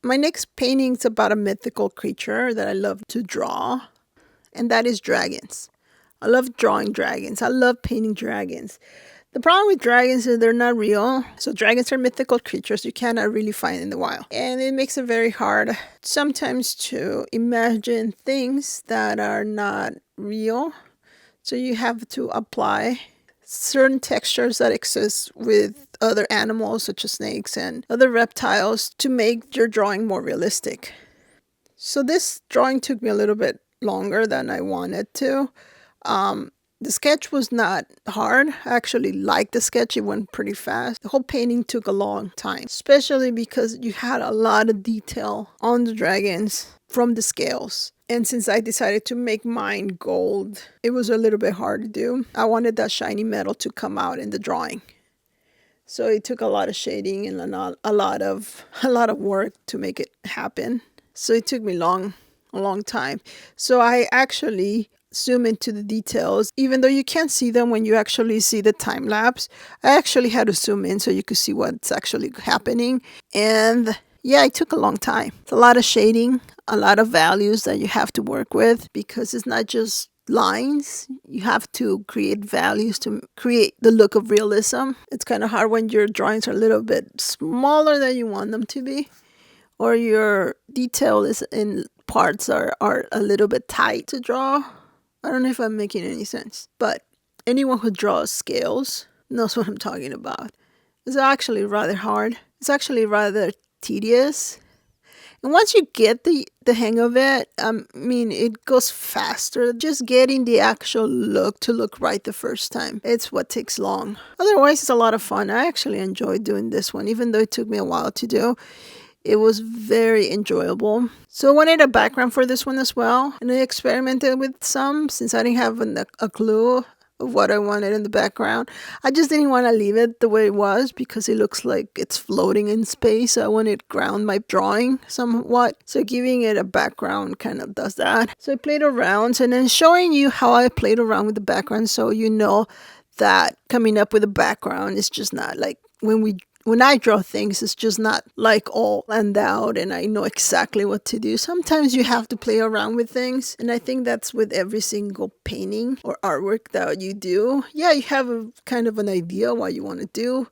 My next painting is about a mythical creature that I love to draw, and that is dragons. I love drawing dragons. I love painting dragons. The problem with dragons is they're not real. So dragons are mythical creatures you cannot really find in the wild. And it makes it very hard sometimes to imagine things that are not real. So you have to apply certain textures that exist with other animals such as snakes and other reptiles to make your drawing more realistic. So this drawing took me a little bit longer than I wanted to. The sketch was not hard. I actually liked the sketch. It went pretty fast. The whole painting took a long time, especially because you had a lot of detail on the dragons from the scales. And since I decided to make mine gold, it was a little bit hard to do. I wanted that shiny metal to come out in the drawing. So it took a lot of shading and a lot of work to make it happen. So it took me a long time. So I actually zoom into the details. Even though you can't see them when you actually see the time lapse, I actually had to zoom in so you could see what's actually happening. And yeah, it took a long time. It's a lot of shading, a lot of values that you have to work with because it's not just lines. You have to create values to create the look of realism. It's kind of hard when your drawings are a little bit smaller than you want them to be, or your detail is in parts are a little bit tight to draw. I don't know if I'm making any sense, but anyone who draws scales knows what I'm talking about. It's actually rather hard. It's actually rather tedious. And once you get the hang of it, it goes faster. Just getting the actual look to look right the first time, it's what takes long. Otherwise, it's a lot of fun. I actually enjoyed doing this one, even though it took me a while to do. It was very enjoyable. So I wanted a background for this one as well. And I experimented with some since I didn't have a clue of what I wanted in the background. I just didn't want to leave it the way it was because it looks like it's floating in space. So I wanted to ground my drawing somewhat. So giving it a background kind of does that. So I played around and then showing you how I played around with the background so you know that coming up with a background is just not like when I draw things, it's just not like all planned out and I know exactly what to do. Sometimes you have to play around with things. And I think that's with every single painting or artwork that you do. Yeah, you have a kind of an idea what you want to do.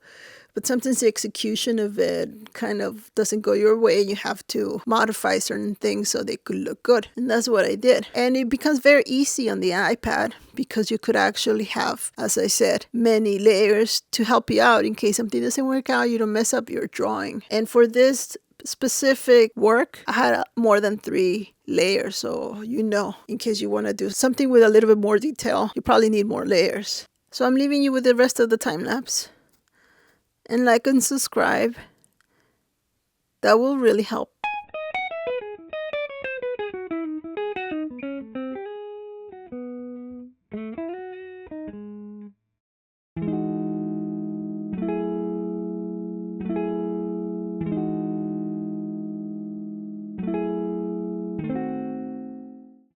But sometimes the execution of it kind of doesn't go your way. You have to modify certain things so they could look good. And that's what I did. And it becomes very easy on the iPad because you could actually have, as I said, many layers to help you out in case something doesn't work out. You don't mess up your drawing. And for this specific work, I had more than 3 layers. So in case you want to do something with a little bit more detail, you probably need more layers. So I'm leaving you with the rest of the time lapse. And like and subscribe. That will really help.